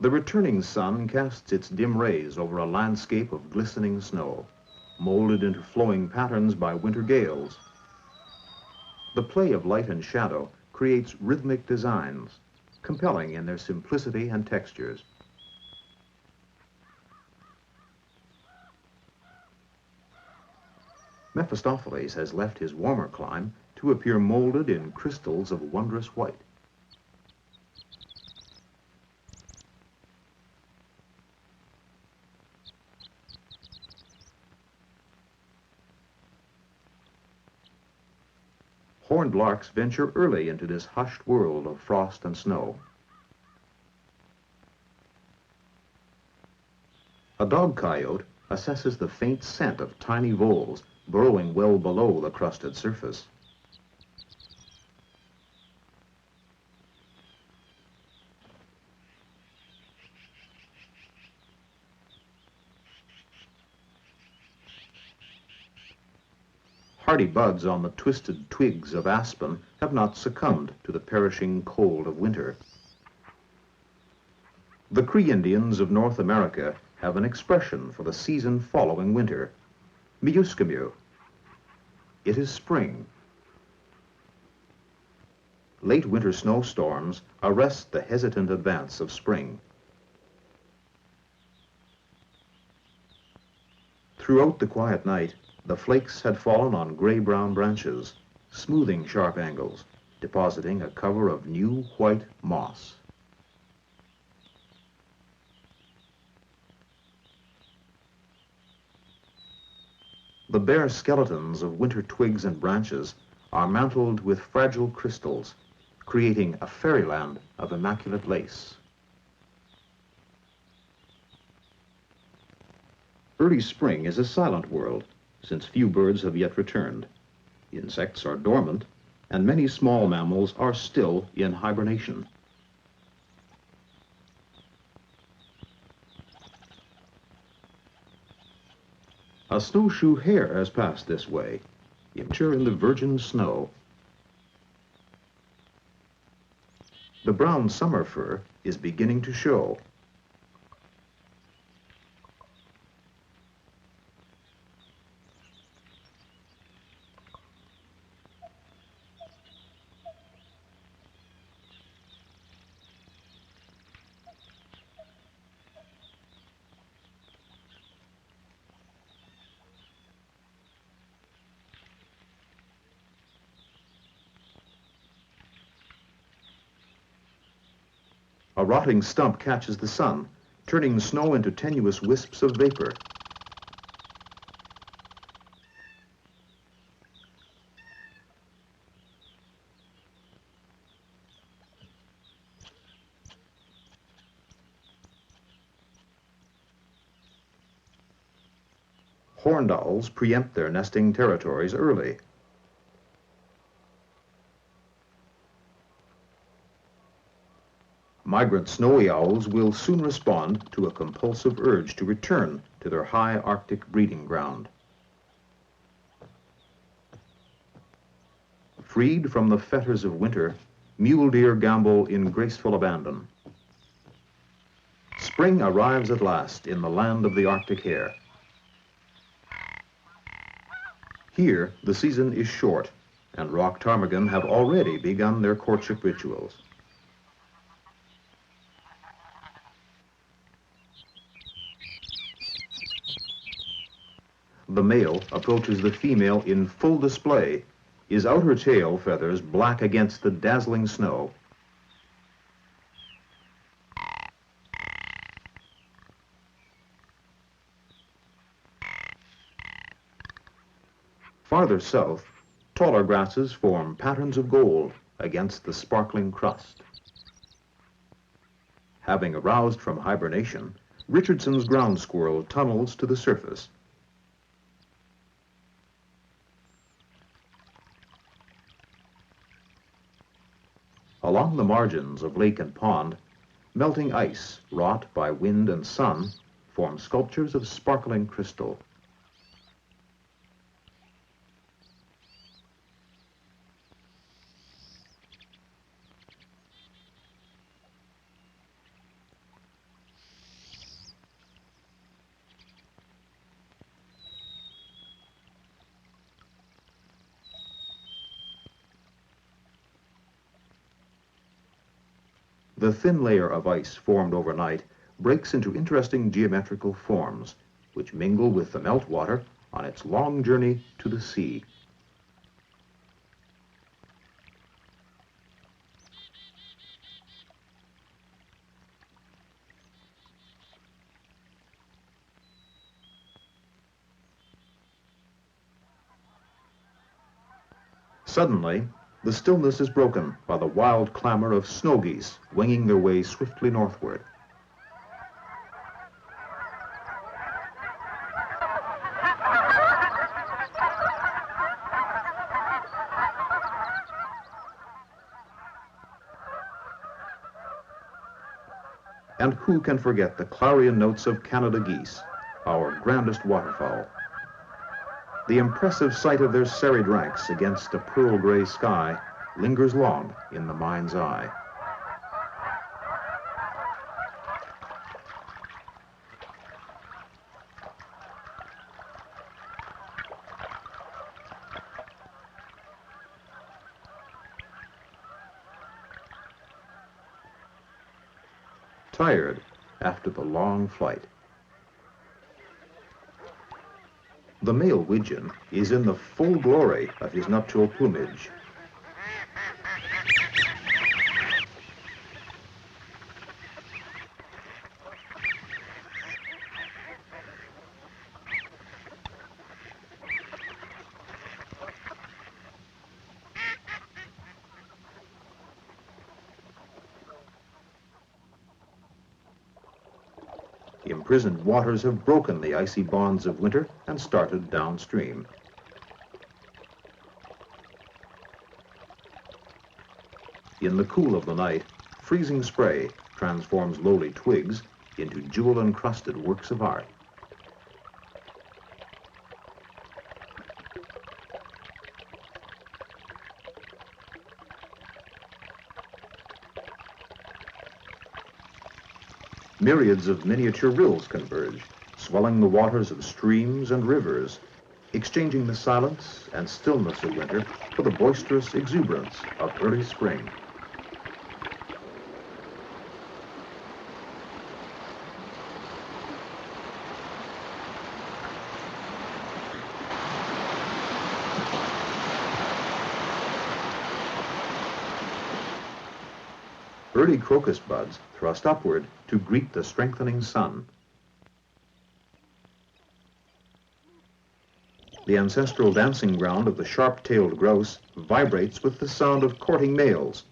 The returning sun casts its dim rays over a landscape of glistening snow, molded into flowing patterns by winter gales. The play of light and shadow creates rhythmic designs, compelling in their simplicity and textures. Mephistopheles has left his warmer clime to appear molded in crystals of wondrous white. Horned larks venture early into this hushed world of frost and snow. A dog coyote assesses the faint scent of tiny voles burrowing well below the crusted surface. Hardy buds on the twisted twigs of aspen have not succumbed to the perishing cold of winter. The Cree Indians of North America have an expression for the season following winter, Miyoskamiw. It is spring. Late winter snowstorms arrest the hesitant advance of spring. Throughout the quiet night, the flakes had fallen on gray-brown branches, smoothing sharp angles, depositing a cover of new white moss. The bare skeletons of winter twigs and branches are mantled with fragile crystals, creating a fairyland of immaculate lace. Early spring is a silent world, since few birds have yet returned. Insects are dormant, and many small mammals are still in hibernation. A snowshoe hare has passed this way, immature in the virgin snow. The brown summer fur is beginning to show. A rotting stump catches the sun, turning snow into tenuous wisps of vapor. Horned owls preempt their nesting territories early. Migrant snowy owls will soon respond to a compulsive urge to return to their high Arctic breeding ground. Freed from the fetters of winter, mule deer gambol in graceful abandon. Spring arrives at last in the land of the Arctic hare. Here, the season is short, and rock ptarmigan have already begun their courtship rituals. The male approaches the female in full display, his outer tail feathers black against the dazzling snow. Farther south, taller grasses form patterns of gold against the sparkling crust. Having aroused from hibernation, Richardson's ground squirrel tunnels to the surface. Along the margins of lake and pond, melting ice, wrought by wind and sun, forms sculptures of sparkling crystal. The thin layer of ice formed overnight breaks into interesting geometrical forms, which mingle with the meltwater on its long journey to the sea. Suddenly, the stillness is broken by the wild clamor of snow geese winging their way swiftly northward. And who can forget the clarion notes of Canada geese, our grandest waterfowl? The impressive sight of their serried ranks against a pearl gray sky lingers long in the mind's eye. Tired after the long flight. The male widgeon is in the full glory of his nuptial plumage. Imprisoned waters have broken the icy bonds of winter and started downstream. In the cool of the night, freezing spray transforms lowly twigs into jewel-encrusted works of art. Myriads of miniature rills converge, swelling the waters of streams and rivers, exchanging the silence and stillness of winter for the boisterous exuberance of early spring. Early crocus buds thrust upward to greet the strengthening sun. The ancestral dancing ground of the sharp-tailed grouse vibrates with the sound of courting males.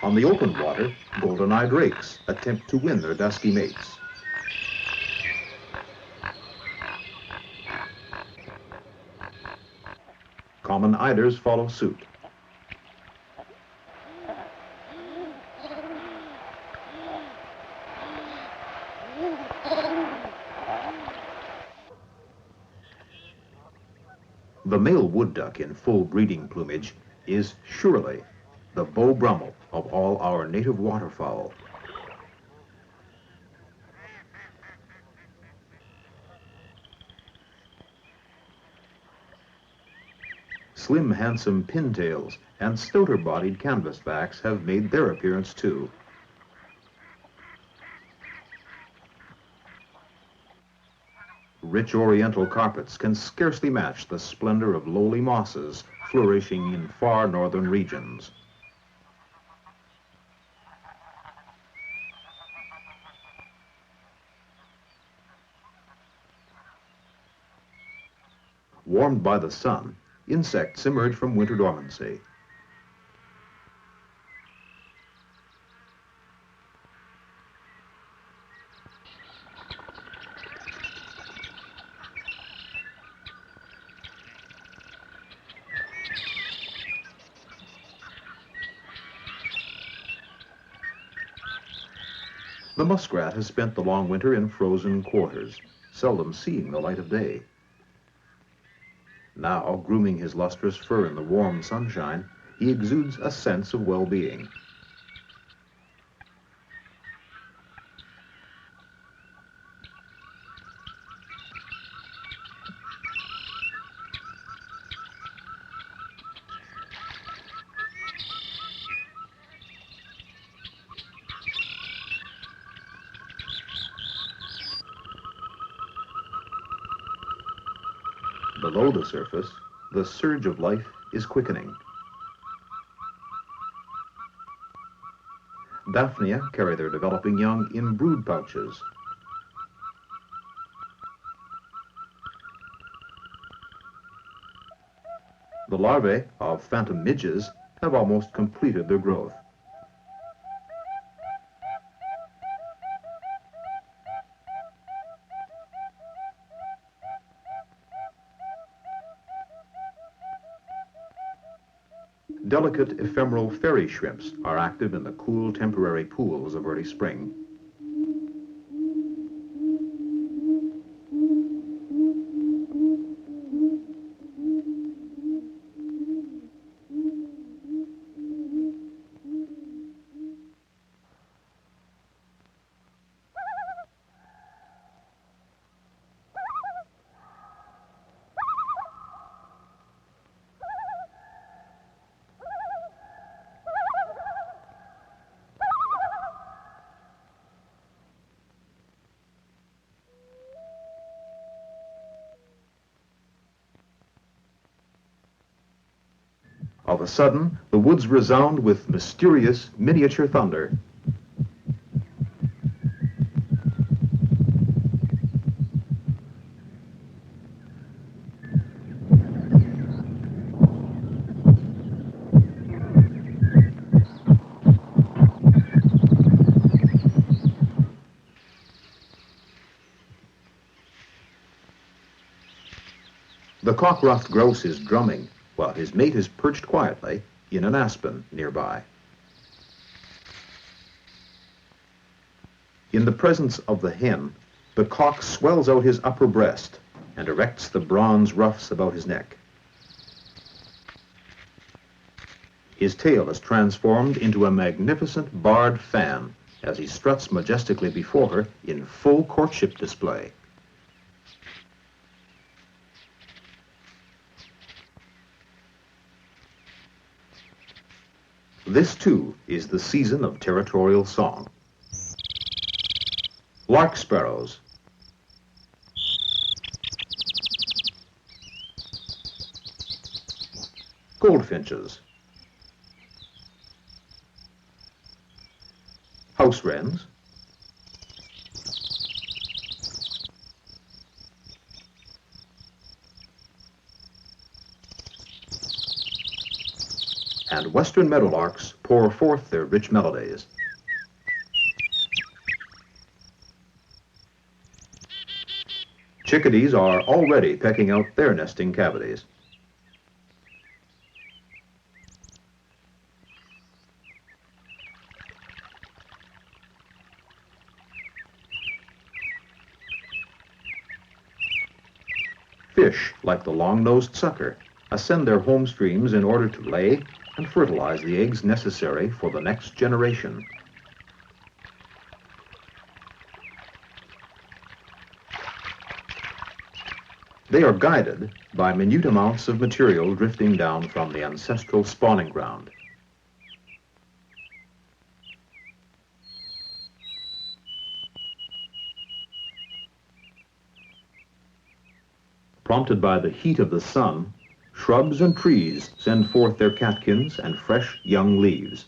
On the open water, golden-eyed rakes attempt to win their dusky mates. Common eiders follow suit. The male wood duck in full breeding plumage is surely the Beau Brummel of all our native waterfowl. Slim, handsome pintails and stouter-bodied canvasbacks have made their appearance too. Rich oriental carpets can scarcely match the splendor of lowly mosses flourishing in far northern regions. Warmed by the sun, insects emerge from winter dormancy. The muskrat has spent the long winter in frozen quarters, seldom seeing the light of day. Now, grooming his lustrous fur in the warm sunshine, he exudes a sense of well-being. Below the surface, the surge of life is quickening. Daphnia carry their developing young in brood pouches. The larvae of phantom midges have almost completed their growth. Delicate ephemeral fairy shrimps are active in the cool temporary pools of early spring. Of a sudden, the woods resound with mysterious miniature thunder. The cock-ruffed grouse is drumming, while his mate is perched quietly in an aspen nearby. In the presence of the hen, the cock swells out his upper breast and erects the bronze ruffs about his neck. His tail is transformed into a magnificent barred fan as he struts majestically before her in full courtship display. This, too, is the season of territorial song. Lark sparrows, goldfinches, house wrens, and western meadowlarks pour forth their rich melodies. Chickadees are already pecking out their nesting cavities. Fish, like the long-nosed sucker, ascend their home streams in order to lay and fertilize the eggs necessary for the next generation. They are guided by minute amounts of material drifting down from the ancestral spawning ground. Prompted by the heat of the sun, shrubs and trees send forth their catkins and fresh young leaves.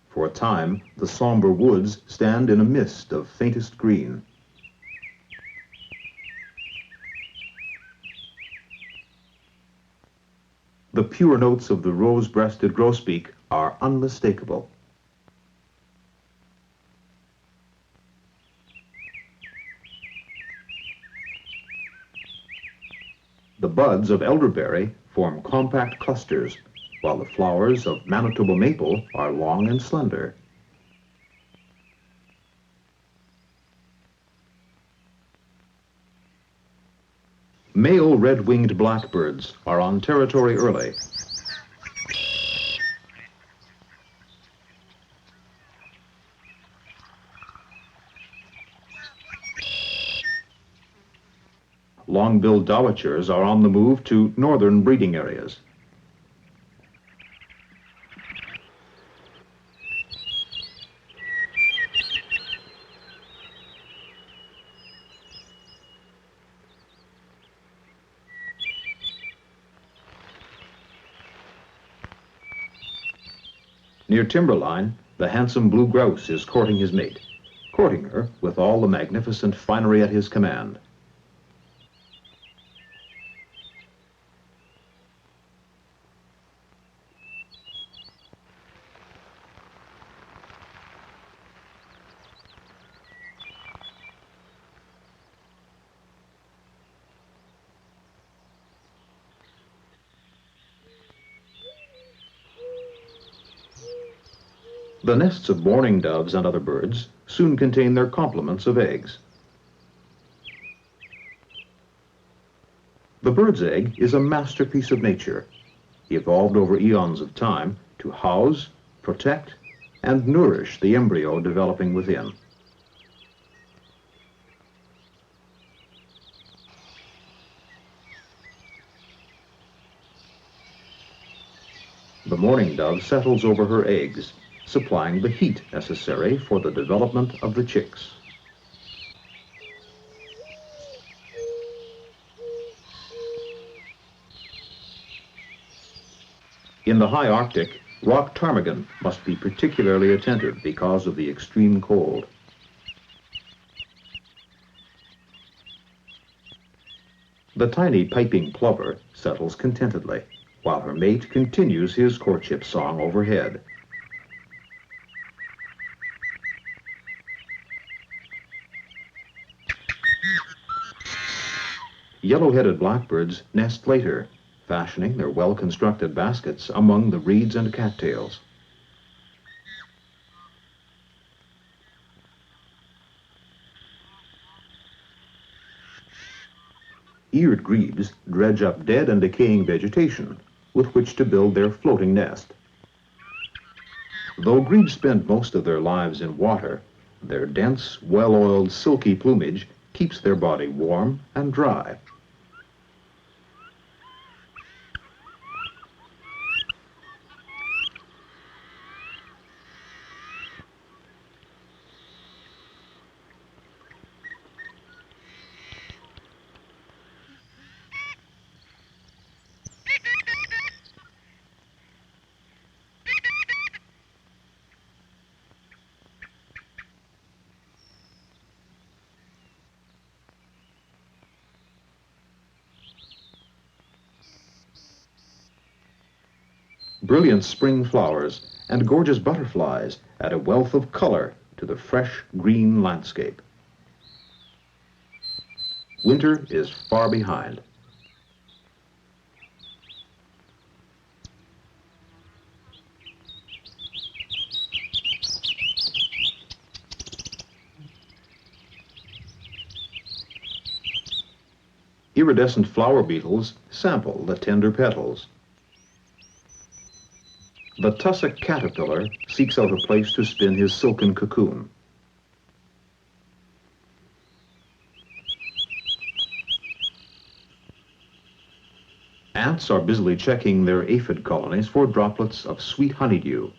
For a time, the somber woods stand in a mist of faintest green. The pure notes of the rose-breasted grosbeak are unmistakable. The buds of elderberry form compact clusters, while the flowers of Manitoba maple are long and slender. Male red-winged blackbirds are on territory early. Long-billed dowitchers are on the move to northern breeding areas. Near timberline, the handsome blue grouse is courting his mate, courting her with all the magnificent finery at his command. The nests of mourning doves and other birds soon contain their complements of eggs. The bird's egg is a masterpiece of nature, evolved over eons of time to house, protect, and nourish the embryo developing within. The mourning dove settles over her eggs, supplying the heat necessary for the development of the chicks. In the high Arctic, rock ptarmigan must be particularly attentive because of the extreme cold. The tiny piping plover settles contentedly, while her mate continues his courtship song overhead. Yellow-headed blackbirds nest later, fashioning their well-constructed baskets among the reeds and cattails. Eared grebes dredge up dead and decaying vegetation with which to build their floating nest. Though grebes spend most of their lives in water, their dense, well-oiled, silky plumage keeps their body warm and dry. Brilliant spring flowers and gorgeous butterflies add a wealth of color to the fresh green landscape. Winter is far behind. Iridescent flower beetles sample the tender petals. The tussock caterpillar seeks out a place to spin his silken cocoon. Ants are busily checking their aphid colonies for droplets of sweet honeydew.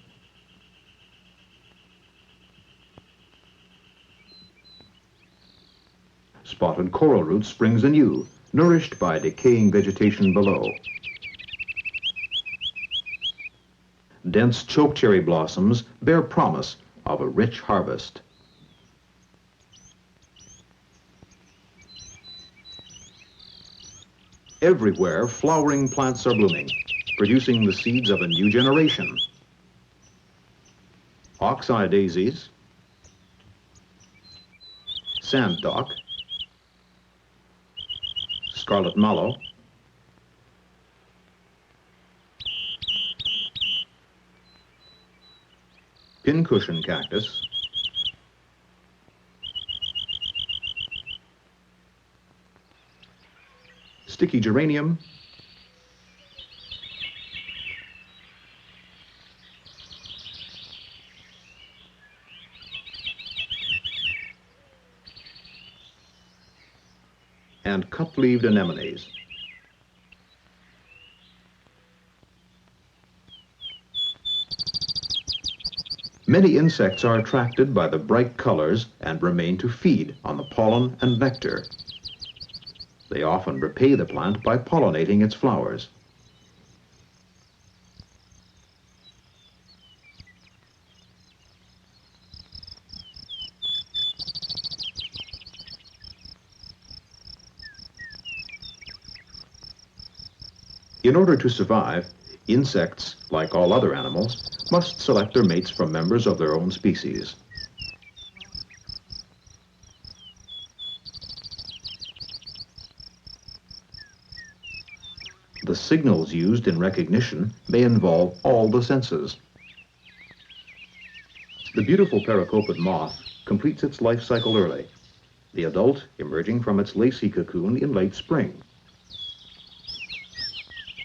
Spotted coral root springs anew, nourished by decaying vegetation below. Dense chokecherry blossoms bear promise of a rich harvest. Everywhere, flowering plants are blooming, producing the seeds of a new generation. Ox-eye daisies, sand dock, scarlet mallow, pincushion cactus, sticky geranium, and cup-leaved anemones. Many insects are attracted by the bright colors and remain to feed on the pollen and nectar. They often repay the plant by pollinating its flowers. In order to survive, insects, like all other animals, must select their mates from members of their own species. The signals used in recognition may involve all the senses. The beautiful paracopid moth completes its life cycle early, the adult emerging from its lacy cocoon in late spring.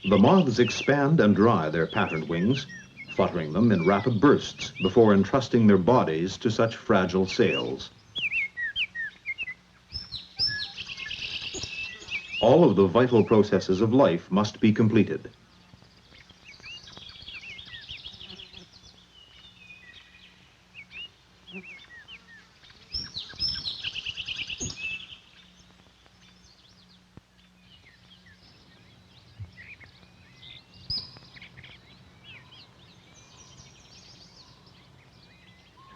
The moths expand and dry their patterned wings, fluttering them in rapid bursts before entrusting their bodies to such fragile sails. All of the vital processes of life must be completed.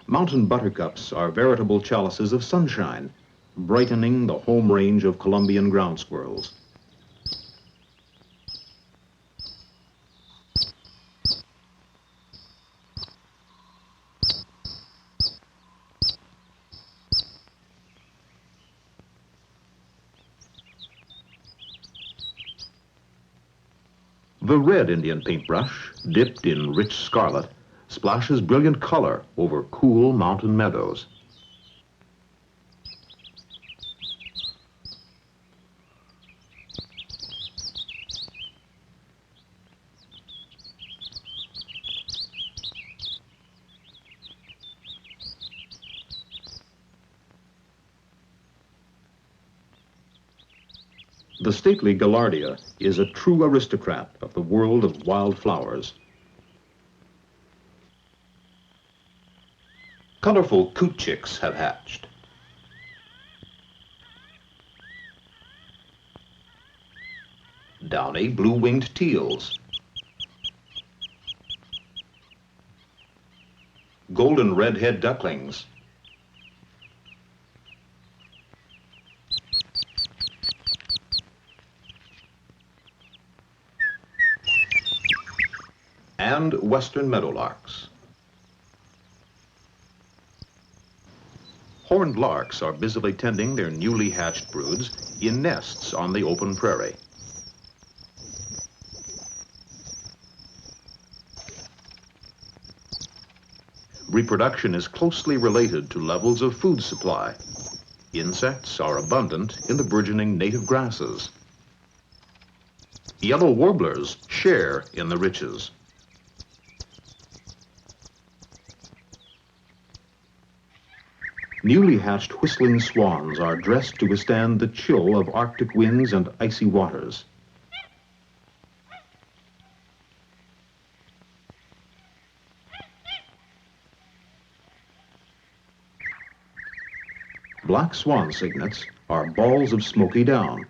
Mountain buttercups are veritable chalices of sunshine, brightening the home range of Colombian ground squirrels. The red Indian paintbrush, dipped in rich scarlet, splashes brilliant color over cool mountain meadows. The stately gaillardia is a true aristocrat of the world of wild flowers. Colorful coot chicks have hatched. Downy blue-winged teals. Golden red-head ducklings. And western meadowlarks. Horned larks are busily tending their newly hatched broods in nests on the open prairie. Reproduction is closely related to levels of food supply. Insects are abundant in the burgeoning native grasses. Yellow warblers share in the riches. Newly hatched whistling swans are dressed to withstand the chill of Arctic winds and icy waters. Black swan cygnets are balls of smoky down.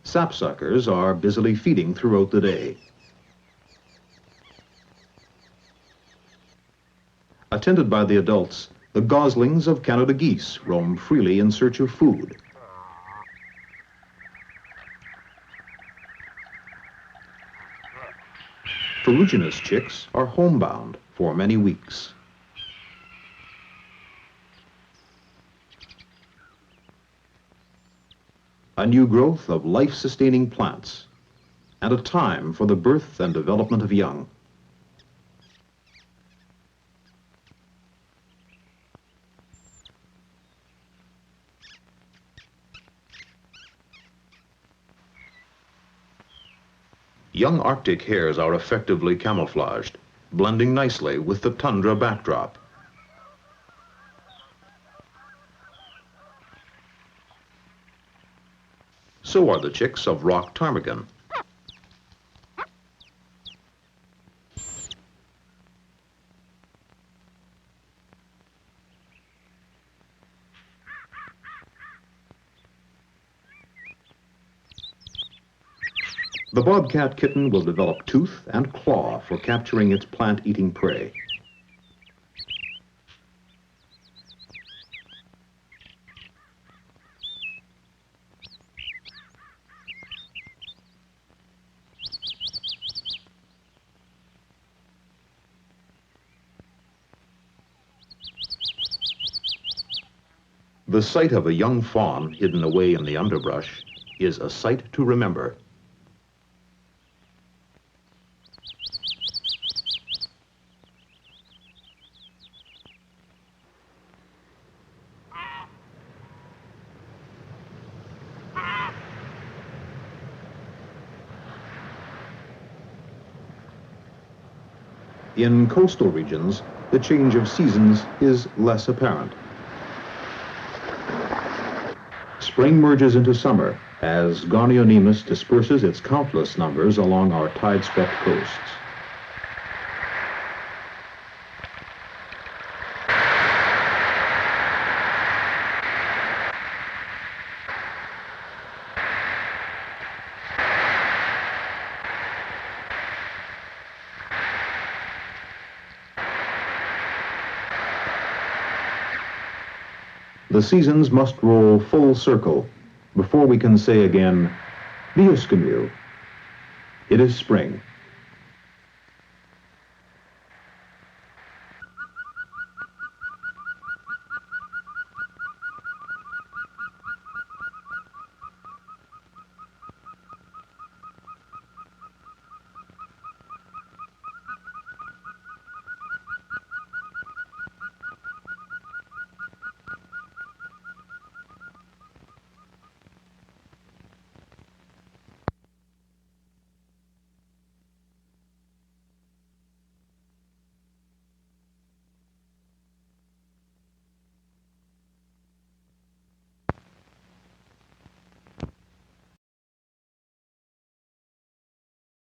Sapsuckers are busily feeding throughout the day. Attended by the adults, the goslings of Canada geese roam freely in search of food. Ferruginous chicks are homebound for many weeks. A new growth of life-sustaining plants, and a time for the birth and development of young. Young Arctic hares are effectively camouflaged, blending nicely with the tundra backdrop. So are the chicks of rock ptarmigan. The bobcat kitten will develop tooth and claw for capturing its plant-eating prey. The sight of a young fawn hidden away in the underbrush is a sight to remember. In coastal regions, the change of seasons is less apparent. Spring merges into summer as Gonionymus disperses its countless numbers along our tide-specked coasts. The seasons must roll full circle before we can say again, Miyoskamiw. It is spring.